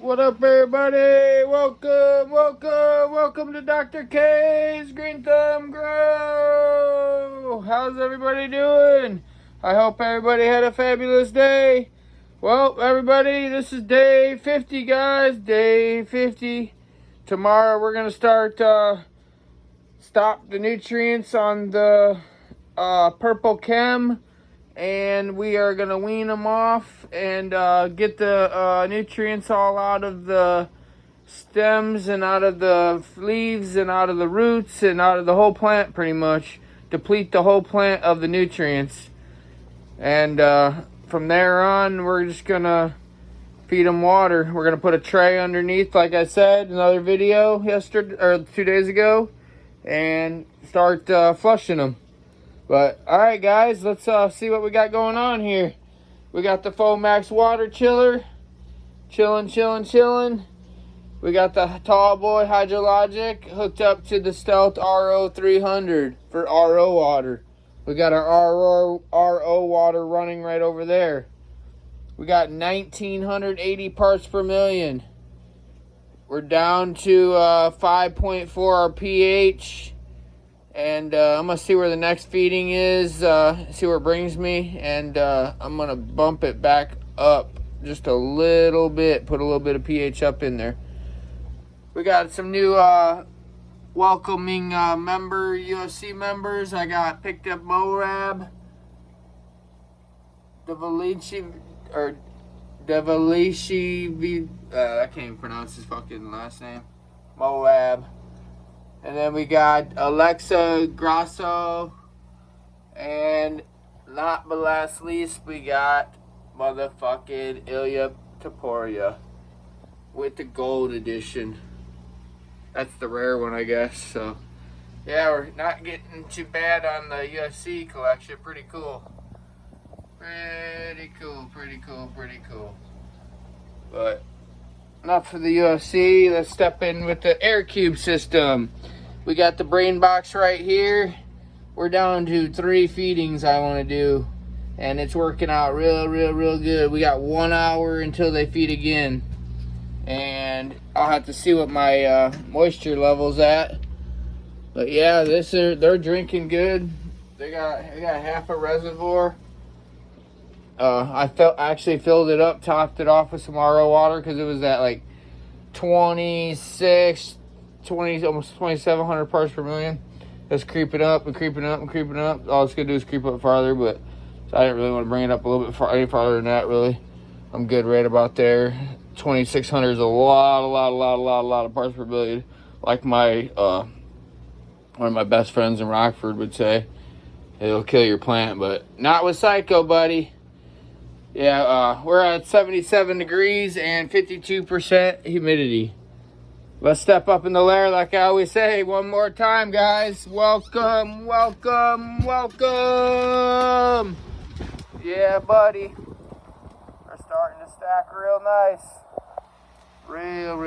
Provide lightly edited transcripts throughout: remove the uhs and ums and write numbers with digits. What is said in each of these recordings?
What up, everybody? Welcome to Dr. K's Green Thumb Grow. How's everybody doing? I hope everybody had a fabulous day. Well, everybody, this is day 50, guys. Day 50. Tomorrow we're gonna start stop the nutrients on the purplechem. And we are going to wean them off and get the nutrients all out of the stems and out of the leaves and out of the roots and out of the whole plant, pretty much. Deplete the whole plant of the nutrients. And from there on, we're just going to feed them water. We're going to put a tray underneath, like I said, another video yesterday or 2 days ago, and start flushing them. But, alright guys, let's see what we got going on here. We got the Fomax water chiller. Chilling. We got the Tall Boy Hydrologic hooked up to the Stealth RO 300 for RO water. We got our RO water running right over there. We got 1980 parts per million. We're down to 5.4 our pH. And I'm going to see where the next feeding is, see where it brings me, and I'm going to bump it back up just a little bit, put a little bit of pH up in there. We got some new welcoming UFC members. I got picked up Moab, Devalici, I can't even pronounce his fucking last name, Moab. And then we got Alexa Grasso. And not but last least, we got motherfucking Ilya Taporia with the gold edition. That's the rare one, I guess. So, yeah, we're not getting too bad on the UFC collection. Pretty cool. Pretty cool. But enough for the UFC. Let's step in with the air cube system. We got the brain box right here. We're down to 3 feedings I want to do, and it's working out real good. We got 1 hour until they feed again, and I'll have to see what my moisture level's at. But yeah, they're drinking good. They got half a reservoir. I actually filled it up, topped it off with some RO water because it was at like almost 2,700 parts per million. It's creeping up. All it's gonna do is creep up farther, but so I didn't really want to bring it up a little bit any farther than that. Really, I'm good right about there. 2,600 is a lot of parts per million. Like my one of my best friends in Rockford would say, it'll kill your plant, but not with Psycho, buddy. Yeah, we're at 77 degrees and 52% humidity. Let's step up in the lair like I always say. One more time, guys. Welcome. Yeah, buddy. We're starting to stack real nice. Real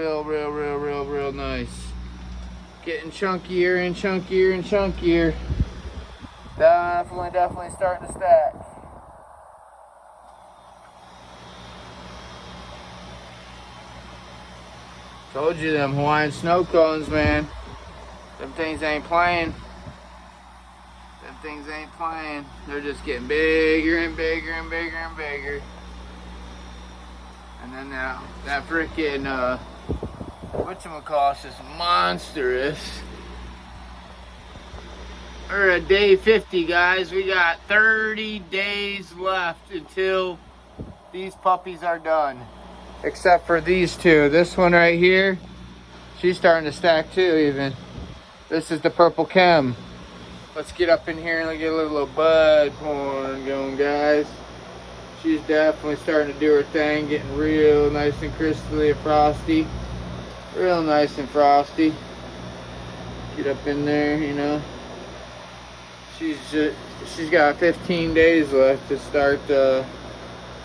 nice. Getting chunkier and chunkier. Definitely starting to stack. Told you them Hawaiian snow cones, man. Them things ain't playing. They're just getting bigger and bigger. And then that freaking whatchamacallit is monstrous. We're at day 50, guys. We got 30 days left until these puppies are done. Except for these two. This one right here, she's starting to stack too, even. This is the purplechem. Let's get up in here and get a little bud porn going, guys. She's definitely starting to do her thing, getting real nice and crystally and frosty. Real nice and frosty. Get up in there, you know. She's got 15 days left to start.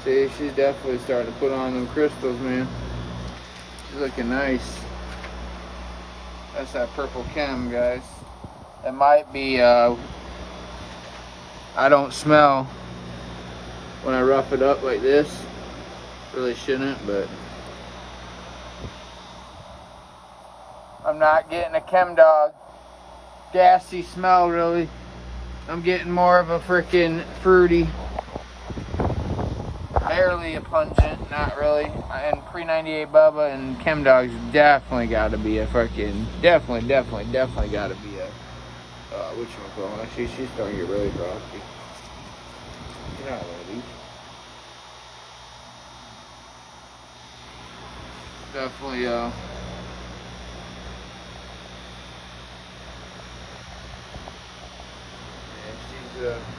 See, she's definitely starting to put on them crystals, man. She's looking nice. That's that purplechem, guys. It might be, I don't smell when I rough it up like this. Really shouldn't, but I'm not getting a chem dog gassy smell really. I'm getting more of a freaking fruity, barely a pungent, not really. And pre-98 Bubba and chem dogs definitely got to be a freaking, definitely got to be a, whatchamacallit. Actually, she's starting to get really frosty. You're not ready. Definitely,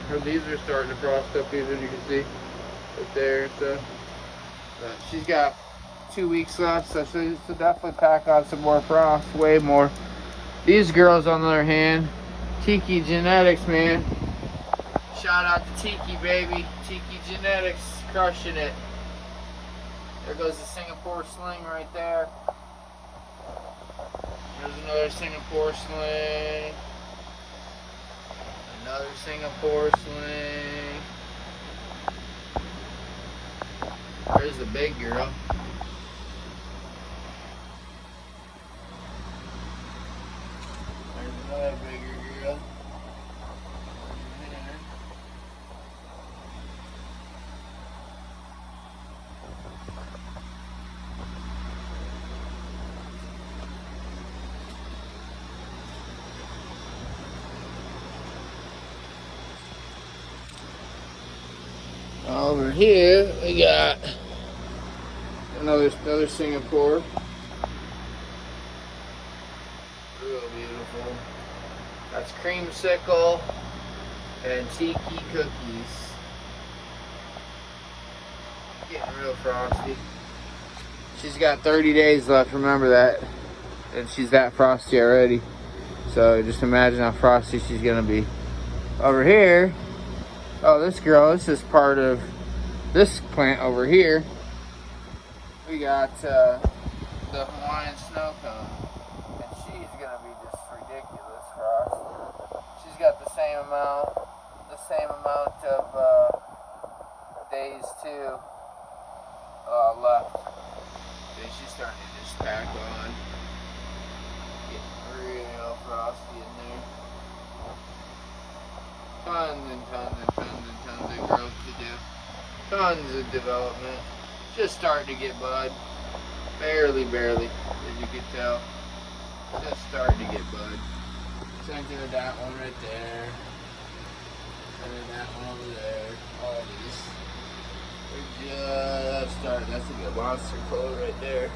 her leaves are starting to frost up, as you can see, right there and stuff. But she's got 2 weeks left, so she'll definitely pack on some more frost, way more. These girls, on the other hand, Tiki Genetics, man. Shout out to Tiki, baby. Tiki Genetics, crushing it. There goes the Singapore sling right there. There's another Singapore sling. Another Singapore sling. There's the big girl. There's another bigger girl. Over here we got another Singapore. Real beautiful. That's creamsicle and tiki cookies. Getting real frosty. She's got 30 days left, remember that. And she's that frosty already. So just imagine how frosty she's gonna be. Over here, oh, this girl, this is part of this plant over here. We got the Hawaiian snowcone, and she's gonna be just ridiculous frost. She's got the same amount of days too left. And she's starting to just pack on, getting real frosty in there. Tons and tons and tons and tons of growth to do. Tons of development. Just starting to get bud. Barely, as you can tell. Just starting to get bud. Same thing with that one right there. And then that one over there. All these. We're just starting. That's a good monster clone right there.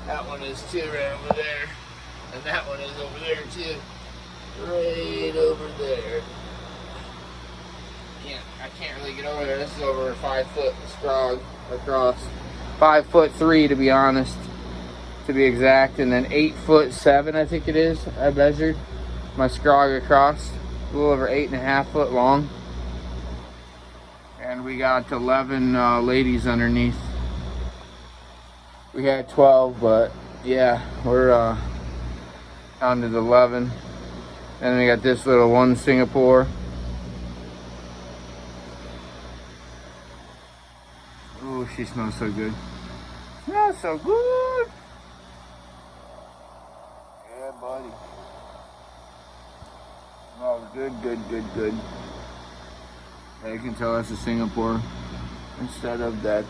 That one is too, right over there. And that one is over there too. Right over there. I can't really get over there. This is over a 5 foot scrog across. 5'3" to be honest, to be exact, and then 8'7" I think it is. I measured my scrog across, a little over 8.5 foot long, and we got 11 ladies underneath. We had 12, but yeah, we're down to 11. And we got this little one Singapore. Oh, she smells so good. Smells so good. Yeah, buddy. Smells good. Yeah, you can tell that's a Singapore instead of that,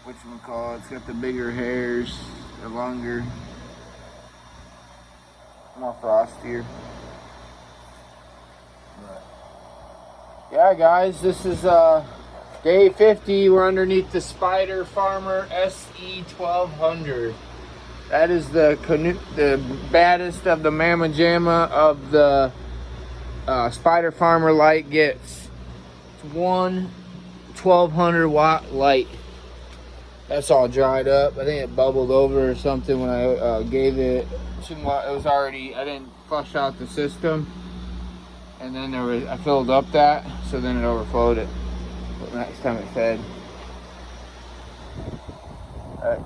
whatchamacallit. It's got the bigger hairs, the longer, more frostier. But yeah, guys, this is day 50. We're underneath the Spider Farmer SE 1200. That is the baddest of the Mama Jamma of the Spider Farmer light gets. It's one 1200 watt light. That's all dried up. I think it bubbled over or something when I gave it too much. It was already, I didn't flush out the system, and then I filled up that, so then it overflowed it. Next time it fed.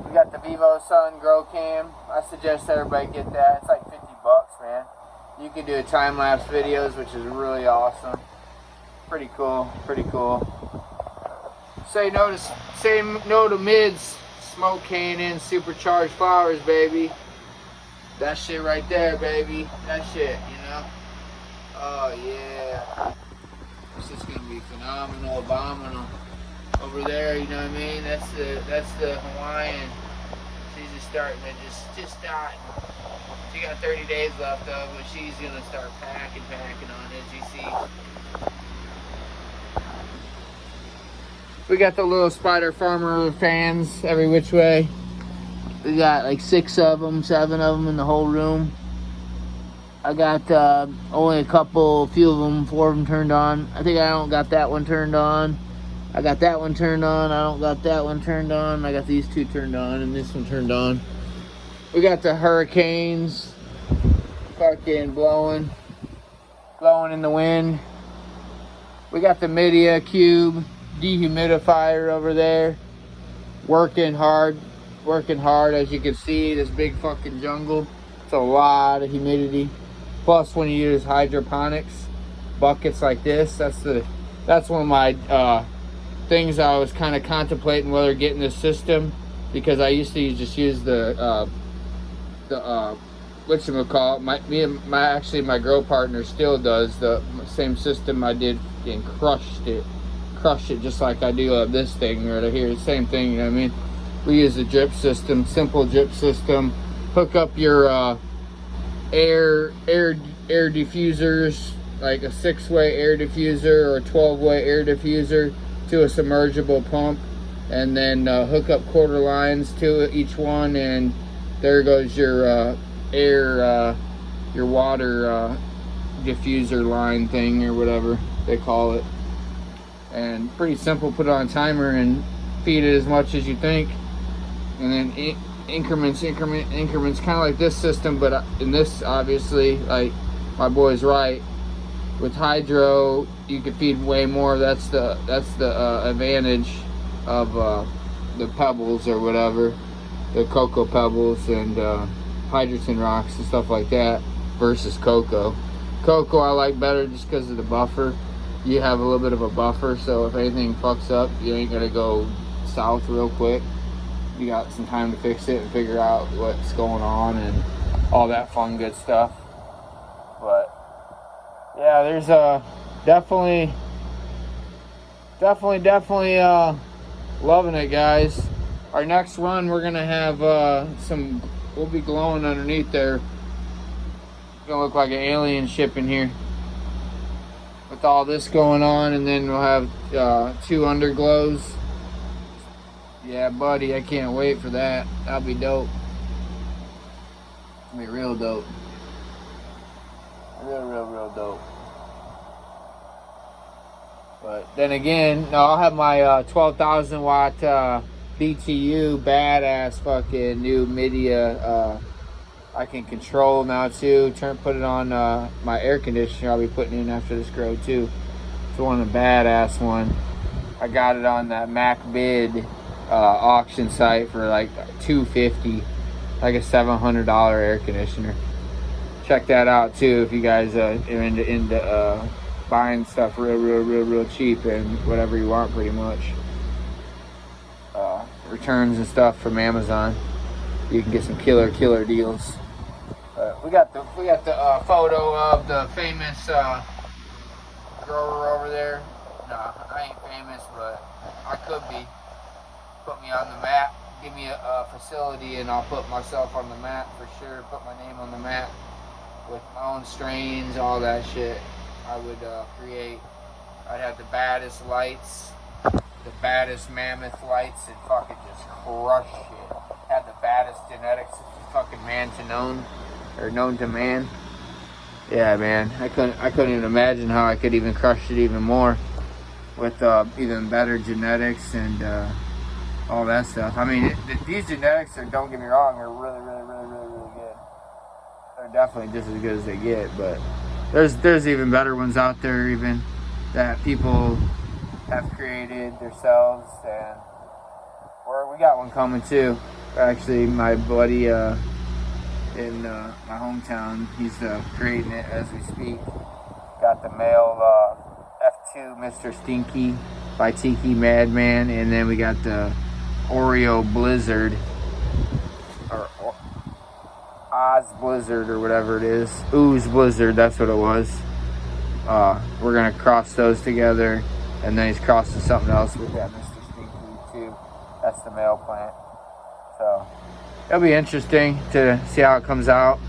We got the Vivo Sun Grow Cam. I suggest everybody get that. It's like $50, man. You can do time-lapse videos, which is really awesome. Pretty cool. Say no to mids. smoke cannon, supercharged flowers, baby. That shit right there, baby. That shit, you know? Oh, yeah. This is gonna be phenomenal, abominable. Over there, you know what I mean? That's the Hawaiian. She's just starting to just starting. She got 30 days left of, but she's gonna start packing on it, as you see. We got the little Spider Farmer fans every which way. We got like 6 of them, 7 of them in the whole room. I got only a few of them, 4 of them turned on. I think I don't got that one turned on. I got that one turned on. I don't got that one turned on. I got these 2 turned on and this one turned on. We got the hurricanes fucking blowing in the wind. We got the Media Cube dehumidifier over there, working hard, as you can see. This big fucking jungle, it's a lot of humidity. Plus, when you use hydroponics buckets like this, that's one of my things I was kind of contemplating whether getting this system, because I used to just use the whatchamacallit, my grow partner still does the same system I did and crushed it just like I do this thing right here. Same thing, you know what I mean? We use a drip system, simple drip system. Hook up your air diffusers, like a 6-way air diffuser or a 12-way air diffuser to a submergible pump, and then hook up quarter lines to each one, and there goes your your water diffuser line thing or whatever they call it. And pretty simple. Put it on a timer and feed it as much as you think, and then increments, kind of like this system. But in this, obviously, like my boy's right, with hydro you can feed way more. That's the advantage of the pebbles or whatever, the cocoa pebbles and hydrogen rocks and stuff like that versus cocoa. Cocoa I like better just because of the buffer. You have a little bit of a buffer, so if anything fucks up, you ain't gonna go south real quick. You got some time to fix it and figure out what's going on and all that fun good stuff. But yeah, there's definitely loving it, guys. Our next run, we're gonna have we'll be glowing underneath there. It's gonna look like an alien ship in here with all this going on, and then we'll have 2 underglows. Yeah, buddy, I can't wait for that. That'll be dope. It'll be real dope. Real dope. But then again, no, I'll have my 12,000 watt BTU badass fucking new Media I can control now too. Put it on my air conditioner I'll be putting in after this grow too. It's one of the badass one. I got it on that MacBid auction site for like $250, like a $700 air conditioner. Check that out too if you guys are into buying stuff real cheap and whatever you want, pretty much. Returns and stuff from Amazon. You can get some killer deals. We got the photo of the famous grower over there. Nah, I ain't famous, but I could be. Put me on the map. Give me a facility, and I'll put myself on the map for sure. Put my name on the map with my own strains, all that shit. I would create. I'd have the baddest lights, the baddest mammoth lights, and fucking just crush shit. Have the baddest genetics, fucking man to known, or known to man. Yeah, man, I couldn't even imagine how I could even crush it even more with even better genetics and all that stuff. I mean, these genetics are, don't get me wrong, are really good. They're definitely just as good as they get, but there's even better ones out there even that people have created themselves, and we got one coming too. Actually, my buddy in my hometown, he's creating it as we speak. Got the male F2 Mr. Stinky by Tiki Madman, and then we got the Oreo Blizzard. Or Oz Blizzard or whatever it is. Ooze Blizzard, that's what it was. We're gonna cross those together, and then he's crossing something else with that Mr. Stinky too. That's the male plant. So it'll be interesting to see how it comes out.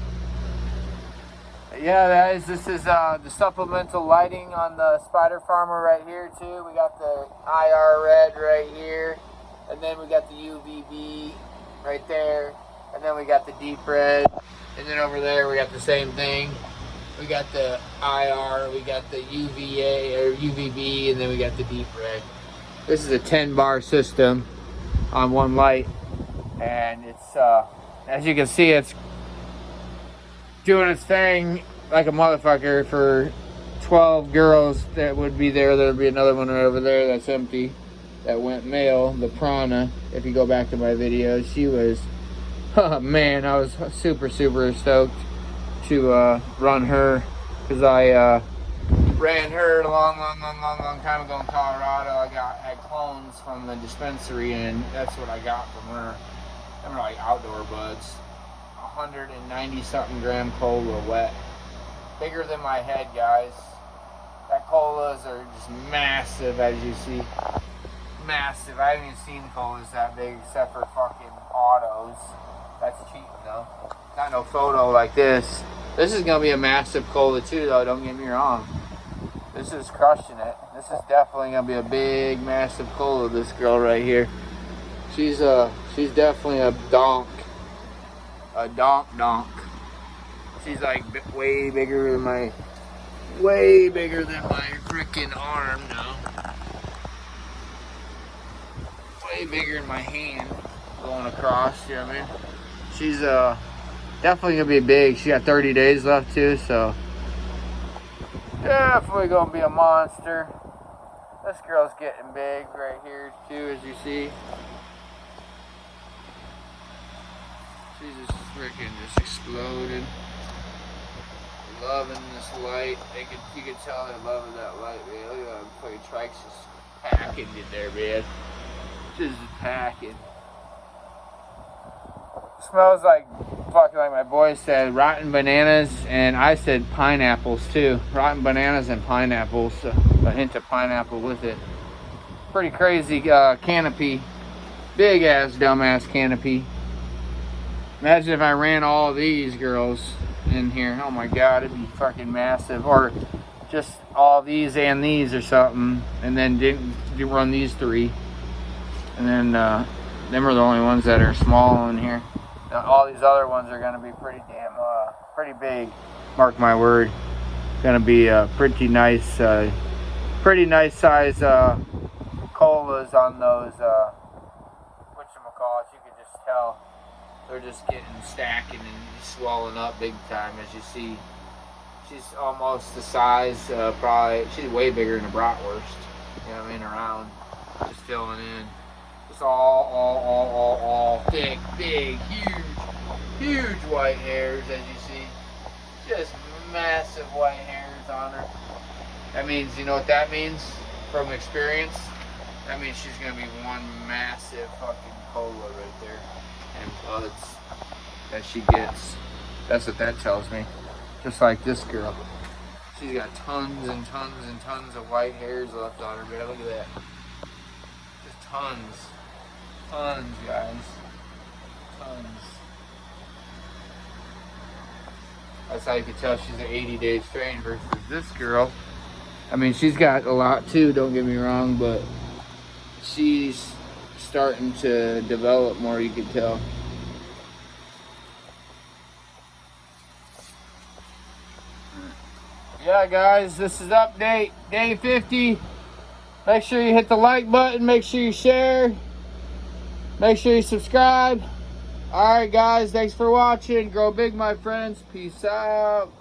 Yeah, guys, this is the supplemental lighting on the spider farmer right here too. We got the IR red right here, and then we got the UVB right there, and then we got the deep red, and then over there we got the same thing. We got the IR, we got the UVA or UVB, and then we got the deep red. This is a 10-bar system on one light, and it's as you can see, it's doing its thing like a motherfucker for 12 girls that would be there. There'd be another one right over there that's empty that went male, the Prana. If you go back to my video, she was, oh man, I was super stoked to run her, because I ran her a long time ago in Colorado. I had clones from the dispensary, and that's what I got from her. They were like outdoor buds. 190 something gram cola wet. Bigger than my head, guys. That colas are just massive, as you see. Massive. I haven't even seen colas that big except for fucking autos. That's cheating though. Not no photo like this. This is gonna be a massive cola too though, don't get me wrong. This is crushing it. This is definitely gonna be a big massive cola, this girl right here. She's definitely a donk. A donk. She's like way bigger than my freaking arm now. Way bigger than my hand going across, you know what I mean? She's definitely gonna be big. She got 30 days left too, so definitely gonna be a monster. This girl's getting big right here too, as you see. She's just freaking just exploded. Loving this light. You could tell they're loving that light, man. Look at that fucking trikes just packing it there, man. Just packing. Smells like fucking, like my boy said, rotten bananas, and I said pineapples too. Rotten bananas and pineapples. A hint of pineapple with it. Pretty crazy canopy. Big ass dumbass canopy. Imagine if I ran all of these girls in here. Oh my god, it'd be fucking massive. Or just all these and these or something, and then didn't run these three. And then them are the only ones that are small in here. All these other ones are gonna be pretty damn pretty big. Mark my word. Gonna be pretty nice size colas on those whatchamacallit. You could just tell they're just getting stacking and swelling up big time. As you see, she's almost the size, probably she's way bigger than a bratwurst, you know what I mean, around, just filling in. Just all thick, big, huge white hairs, as you see. Just massive white hairs on her. That means, you know what that means from experience? That means she's gonna be one massive fucking cola right there. And buds that she gets. That's what that tells me. Just like this girl. She's got tons and tons of white hairs left on her, man. Look at that. Just tons. Tons, guys. Tons. That's how you can tell she's an 80-day strain versus this girl. I mean, she's got a lot too, don't get me wrong, but she's starting to develop more, you can tell. Yeah, guys, this is update day 50. Make sure you hit the like button, make sure you share, make sure you subscribe. All right, guys, thanks for watching. Grow big, my friends. Peace out.